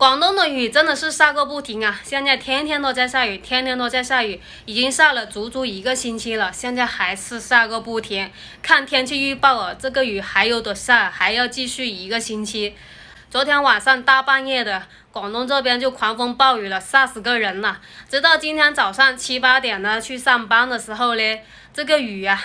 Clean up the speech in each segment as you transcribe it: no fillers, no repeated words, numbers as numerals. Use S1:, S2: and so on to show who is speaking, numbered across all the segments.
S1: 广东的雨真的是下个不停啊！现在天天都在下雨，天天都在下雨，已经下了足足1个星期了，现在还是下个不停。看天气预报啊，这个雨还有的下，还要继续1个星期。昨天晚上大半夜的，广东这边就狂风暴雨了，吓死个人了。直到今天早上7、8点呢去上班的时候呢，这个雨啊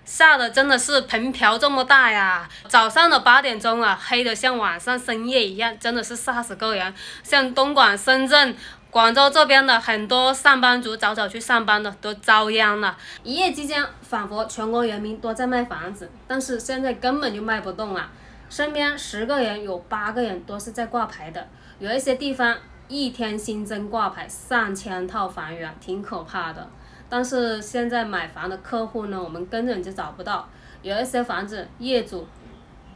S1: 下的真的是盆瓢这么大呀！早上的8点钟啊，黑的像晚上深夜一样，真的是吓死个人。像东莞、深圳、广州这边的很多上班族早早去上班的都遭殃了。一夜之间，仿佛全国人民都在卖房子，但是现在根本就卖不动了。身边10个人有8个人都是在挂牌的，有一些地方一天新增挂牌3000套房源，挺可怕的。但是现在买房的客户呢，我们根本就找不到。有一些房子业主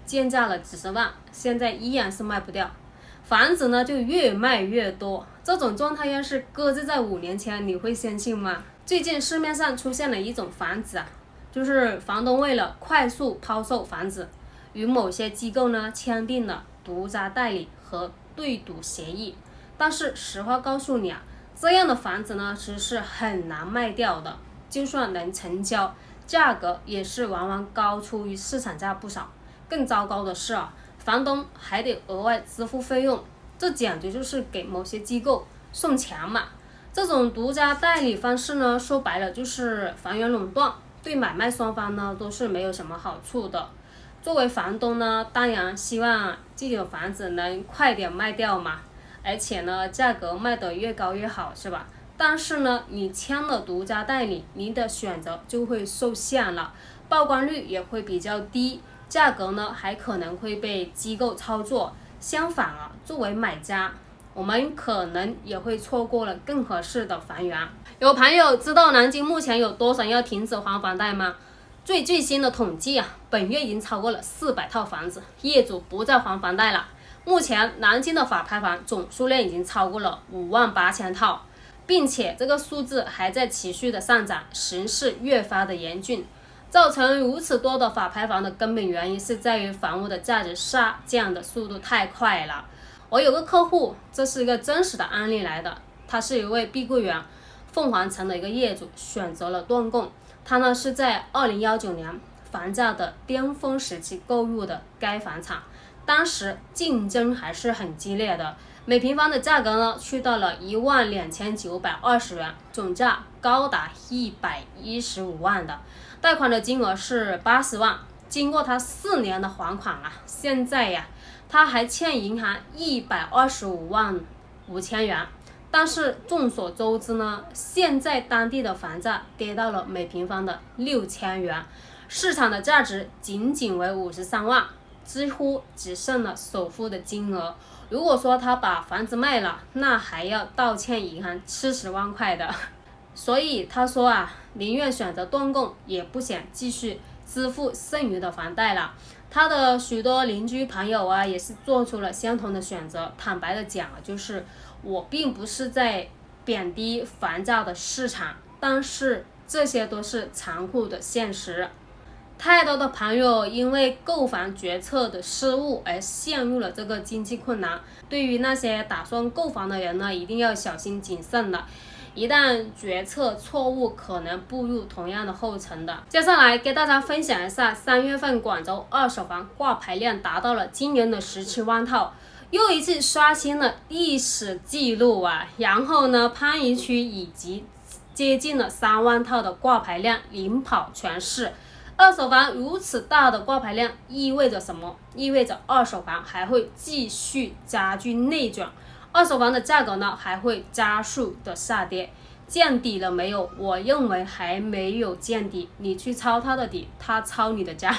S1: 建价了几十万，现在依然是卖不掉，房子呢就越卖越多。这种状态要是搁置在5年前，你会相信吗？最近市面上出现了一种房子啊，就是房东为了快速抛售房子，与某些机构呢签订了独家代理和对赌协议。但是实话告诉你啊，这样的房子呢，其实是很难卖掉的，就算能成交，价格也是往往高出于市场价不少。更糟糕的是啊，房东还得额外支付费用，这简直就是给某些机构送钱嘛。这种独家代理方式呢，说白了就是房源垄断，对买卖双方呢都是没有什么好处的。作为房东呢，当然希望自己的房子能快点卖掉嘛。而且呢，价格卖得越高越好，是吧？但是呢，你签了独家代理，你的选择就会受限了，曝光率也会比较低，价格呢还可能会被机构操作。相反啊，作为买家，我们可能也会错过了更合适的房源。有朋友知道南京目前有多少要停止还房贷吗？最新的统计啊，本月已经超过了400套房子，业主不再还房贷了。目前南京的法拍房总数量已经超过了58000套，并且这个数字还在持续的上涨，形势越发的严峻。造成如此多的法拍房的根本原因是在于房屋的价值下降的速度太快了。我有个客户，这是一个真实的案例来的，他是一位碧桂园凤凰城的一个业主，选择了断供。他呢是在2019年房价的巅峰时期购入的该房产。当时竞争还是很激烈的，每平方的价格呢去到了12920元，总价高达115万的，贷款的金额是80万。经过他4年的还款啊，现在呀他还欠银行125.5万。但是众所周知呢，现在当地的房价跌到了每平方的6000元，市场的价值仅为53万。几乎只剩了首付的金额，如果说他把房子卖了，那还要倒欠银行70万块的。所以他说啊，宁愿选择断供，也不想继续支付剩余的房贷了。他的许多邻居朋友啊，也是做出了相同的选择。坦白的讲，就是我并不是在贬低房价的市场，但是这些都是残酷的现实。太多的朋友因为购房决策的失误而陷入了这个经济困难。对于那些打算购房的人呢，一定要小心谨慎了，一旦决策错误，可能步入同样的后尘的。接下来给大家分享一下3月份广州二手房挂牌量达到了惊人的17万套，又一次刷新了历史记录啊！然后呢，番禺区以及接近了3万套的挂牌量，领跑全市。二手房如此大的挂牌量意味着什么？意味着二手房还会继续加剧内卷，二手房的价格呢还会加速的下跌。见底了没有？我认为还没有见底，你去抄他的底，他抄你的家。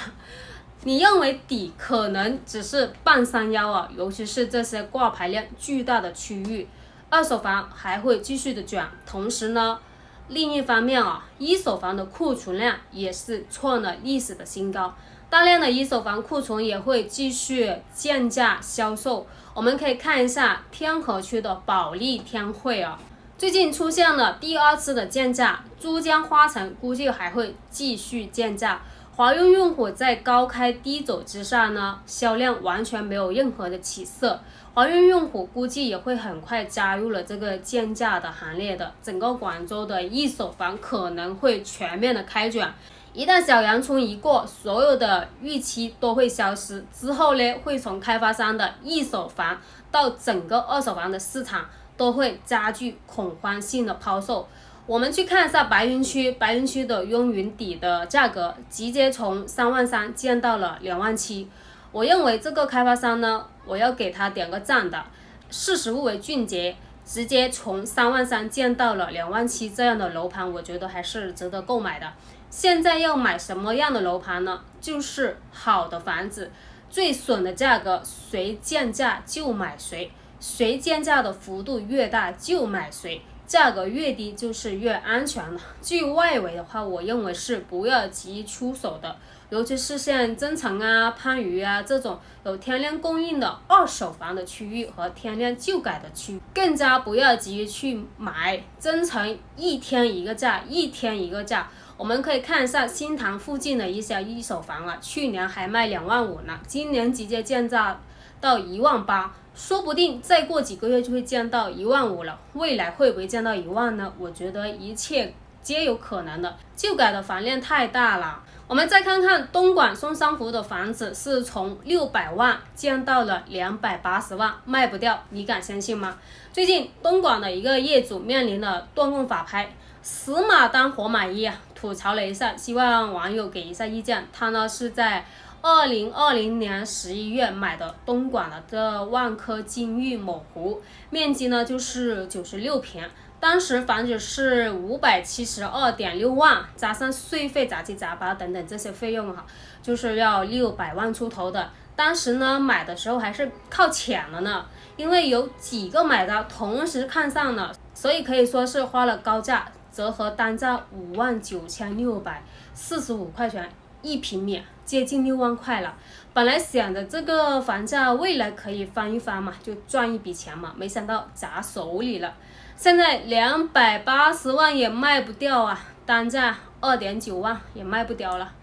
S1: 你认为底可能只是半山腰啊，尤其是这些挂牌量巨大的区域，二手房还会继续的卷。同时呢，另一方面啊，一手房的库存量也是创了历史的新高，大量的一手房库存也会继续降价销售。我们可以看一下天河区的保利天汇啊，最近出现了第2次的降价，珠江花城估计还会继续降价。华润用户在高开低走之下呢，销量完全没有任何的起色。华润用户估计也会很快加入了这个降价的行列的，整个广州的一手房可能会全面的开卷。一旦小阳春一过，所有的预期都会消失，之后呢，会从开发商的一手房到整个二手房的市场都会加剧恐慌性的抛售。我们去看一下白云区，白云区的雍云底的价格直接从33000降到了27000。我认为这个开发商呢，我要给他点个赞的，识时务为俊杰，直接从33000降到了27000，这样的楼盘我觉得还是值得购买的。现在要买什么样的楼盘呢？就是好的房子，最损的价格谁降价就买谁，谁降价的幅度越大就买谁，价格越低就是越安全了。至于外围的话，我认为是不要急于出手的，尤其是像增城啊、番禺啊这种有天量供应的二手房的区域和天量旧改的区域，更加不要急于去买。增城一天一个价，一天一个价。我们可以看一下新塘附近的一些一手房啊，去年还卖25000呢，今年直接降价到18000，说不定再过几个月就会降到15000了。未来会不会降到10000呢？我觉得一切皆有可能的，旧改的房量太大了。我们再看看东莞松山湖的房子是从600万降到了280万，卖不掉，你敢相信吗？最近东莞的一个业主面临了断供法拍，死马当活马医啊，吐槽了一下，希望网友给一下意见。他呢是在2020年11月买的东莞的这万科金域某湖，面积呢就是96平，当时房子是572.6万，加上税费杂七杂八等等这些费用哈，就是要600万出头的。当时呢买的时候还是靠抢了呢，因为有几个买家同时看上了，所以可以说是花了高价，折合单价59645块钱1平米，接近6万块了。本来想着这个房价未来可以翻一翻嘛，就赚一笔钱嘛，没想到砸手里了。现在280万也卖不掉啊，单价2.9万也卖不掉了。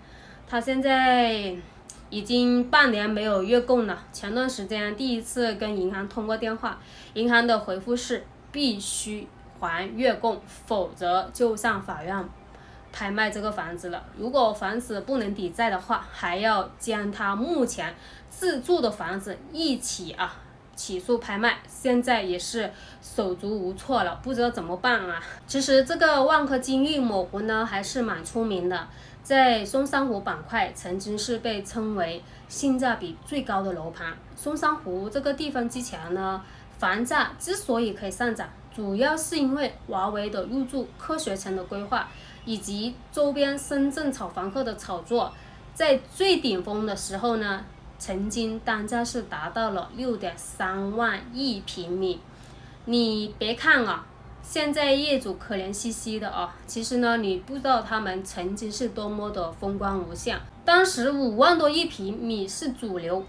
S1: 他现在已经半年没有月供了，前段时间第一次跟银行通过电话，银行的回复是必须还月供，否则就上法院拍卖这个房子了。如果房子不能抵债的话，还要将他目前自住的房子一起起诉拍卖，现在也是手足无措了，不知道怎么办啊。其实这个万科金域某湖呢还是蛮出名的，在松山湖板块曾经是被称为性价比最高的楼盘。松山湖这个地方之前呢，房价之所以可以上涨，主要是因为华为的入驻科学城的规划，以及周边深圳炒房客的炒作。在最顶峰的时候呢，曾经单价是达到了6.3万1平米。你别看现在业主可怜兮兮的其实呢，你不知道他们曾经是多么的风光无限。当时5万多1平米是主流，